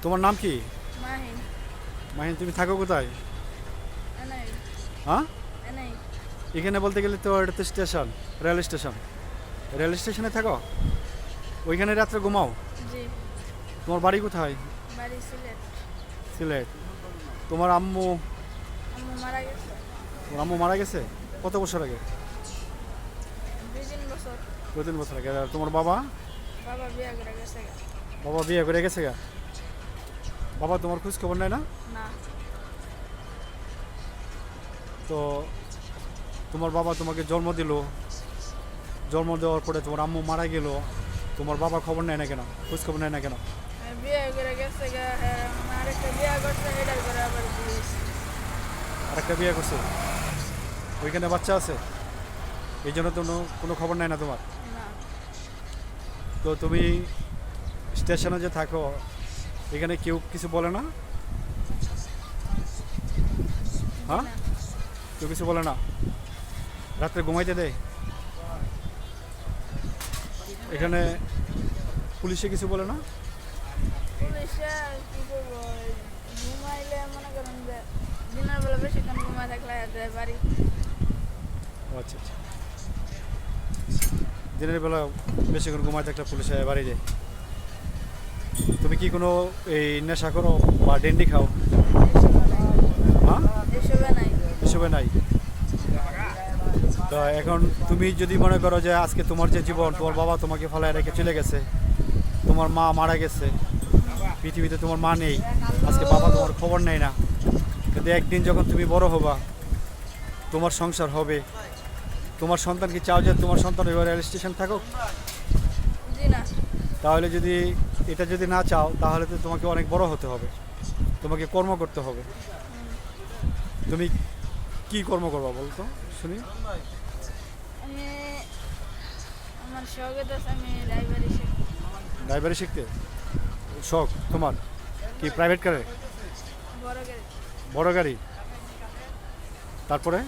তোমার নাম কি? মাহিন। মাহিন, তুমি থাকো কোথায়? এনাই। হ্যাঁ, এনাই। এখানে বলতে গেলে তো এটা তো স্টেশন, রেল স্টেশন। রেল স্টেশনে থাকো, ওইখানে রাত্রে ঘুমাও? জি। তোমার বাড়ি কোথায়? বাড়ি সিলেট। সিলেট। তোমার আম্মু? আম্মু মারা গেছে তোমার আম্মু মারা গেছে কত বছর আগে? 2-3 বছর। 2-3 বছর আগে। আর তোমার বাবা? বাবা বিয়ে করে গেছে গা। বাবা বিয়ে করে গেছে গা। বাবা তোমার খোঁজ খবর নেয় না? না। তো তোমার বাবা তোমাকে জন্ম দিল, জন্ম দেওয়ার পরে তোমার আম্মু মারা গেল, তোমার বাবা খবর নেয় না কেন, খোঁজ খবর নেয় না কেন? বিয়ে করে গেছে গা। হ্যাঁ, আরেকটা বিয়ে করছে, এটার করে আবার বিয়ে হইছে। আরেকটা বিয়ে করছে, ওইখানে বাচ্চা আছে, এই জন্য তো কোনো খবর নেয় না তোমার। না। তো তুমি স্টেশনে যে থাকো, এখানে কেউ কিছু বলে না? হ্যাঁ, না। কেউ কিছু বলে না? রাত্রে ঘুমাইতে দেয়? এখানে পুলিশে কিছু বলে না? পুলিশে কি করবো, ঘুমাইলে মনে করেন যে দিনের বেলা বেশিক্ষণ ঘুমায় থাকলে দেয় বাড়ি। ও আচ্ছা আচ্ছা, দিনের বেলা বেশিক্ষণ ঘুমাইতে একটা পুলিশে বাড়ি যায়। তুমি কি কোনো এই নেশা করো বা ডেন্ডি খাও? এসবে নাই। হ্যাঁ, এসবে নাই। এসবে নাই। তো এখন তুমি যদি মনে করো যে আজকে তোমার যে জীবন, তোমার বাবা তোমাকে ফেলায় রেখে চলে গেছে, তোমার মা মারা গেছে, পৃথিবীতে তোমার মা নেই, আজকে বাবা তোমার খবর নেয় না, কিন্তু একদিন যখন তুমি বড় হবা, তোমার সংসার হবে, তোমার সন্তান কি চাও যে তোমার সন্তান এবার রেল স্টেশন থাকুক? জি না। তাহলে যদি এটা যদি না চাও, তাহলে তো তোমাকে অনেক বড় হতে হবে, তোমাকে কর্ম করতে হবে। তুমি কি কর্ম করবা বলতো শুনি? আমি আমার শখে তো আমি ড্রাইভারি শিখি। ড্রাইভারি শিখতে শখ তোমার? কি প্রাইভেট কারে? বড় গাড়ি। বড় গাড়ি। তারপরে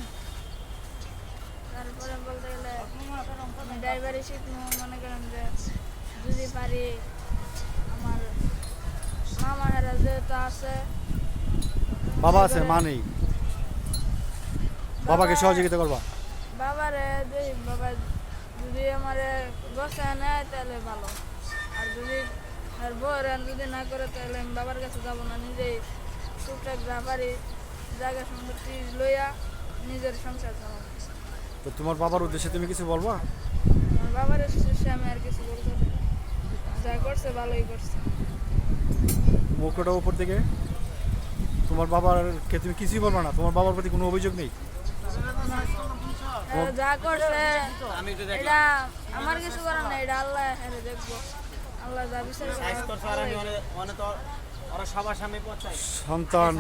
তারপরে বলতে গেলে আমি ড্রাইভারি শিখবো, মনে করেন যে যদি পারি আমার মামা হেরা যেহেতু আছে। বাবা আছে, মা নেই, বাবাকে সহযোগিতা করবা? বাবারে দুই বাবা যদি আমার গোছায় নেয় তাহলে ভালো, আর যদি আর বউর যদি না করে তাহলে আমি বাবার কাছে যাবো না, নিজেই টুকটাক যা পারি জায়গা সম্পত্তি লইয়া নিজের সংসার চালাবো। তো তোমার বাবার উদ্দেশ্যে তুমি কিছু বলবা? আমার বাবার শেষে আমি আর কিছু বলতে পারি না। যা করছে ভালোই করছে। মুখটা উপর দিকে। তোমার বাবারকে তুমি কিছুই বলবা না? তোমার বাবার প্রতি কোনো অভিযোগ নেই? যা করছে এটা আমার কিছু করার নাই, এটা আল্লাহ হেরে দেখবো। আল্লাহ যা বিচার সন্তান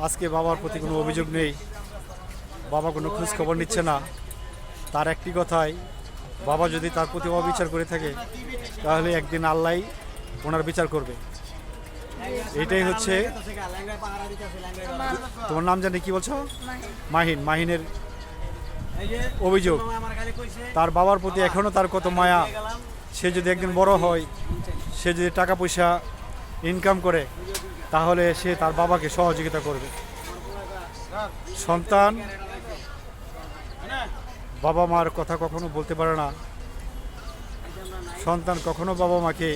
আজকে বাবার প্রতি কোনো অভিযোগ নেই, বাবা কোনো খোঁজ খবর নিচ্ছে না, তার একটি কথাই, বাবা যদি তার প্রতি অবিচার করে থাকে, তাহলে একদিন আল্লাহ ওনার বিচার করবে। এটাই হচ্ছে আমার তোমার নাম জানি কি বলছো? মাহিন। মাহিন। মাহিনের অভিযোগ, তার বাবার প্রতি এখনও তার কত মায়া। সে যদি একদিন বড় হয়, সে যদি টাকা পয়সা ইনকাম করে, তাহলে সে তার বাবাকে সহযোগিতা করবে। সন্তান বাবা মার কথা কখনো বলতে পারে না, সন্তান কখনো বাবা মাকে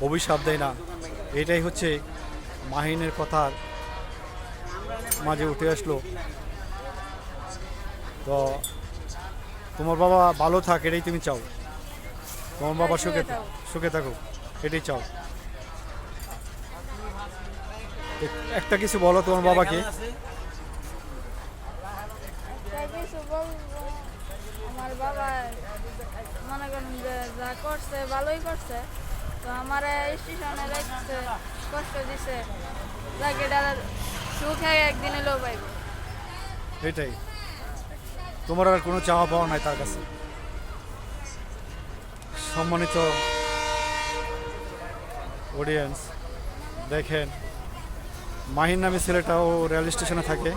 অভিশাপ দেয় না। এটাই হচ্ছে মাহিনের কথার মাঝে উঠে আসলো। তো তোমার বাবা ভালো থাক, এটাই তুমি চাও? তোমার বাবা সুখে থাকুক, এটাই চাও? একটা কিছু বলো তোমার বাবাকে। একটা কিছু বলবো, আমার বাবা মনে করেন যে যা করছে ভালোই করছে, তো আমার স্টেশনে রেখেছে, কষ্ট দিছে, যাকে সুখে একদিন এলেও পাইব। এটাই তোমার আর কোনো চাওয়া পাওয়া নাই তার কাছে। সম্মানিত অডিয়েন্স, দেখেন মাহিন নামে ছেলেটা, ও রেল স্টেশনে থাকে,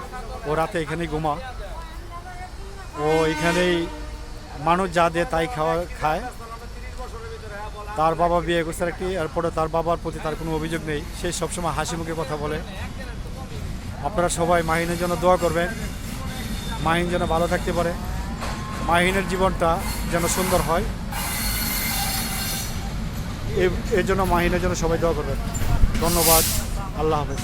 ও রাতে এখানেই ঘুমা, ও এখানেই মানুষ যা দেয় তাই খায়। তার বাবা বিয়ে করছে একটি, এরপরে তার বাবার প্রতি তার কোনো অভিযোগ নেই, সে সবসময় হাসি মুখে কথা বলে। আপনারা সবাই মাহিনের জন্য দোয়া করবেন, মাহিন যেন ভালো থাকতে পারে, মাহিনের জীবনটা যেন সুন্দর হয়, এর জন্য মাহিনের জন্য সবাই দোয়া করবেন। ধন্যবাদ, আল্লাহ হাফেজ।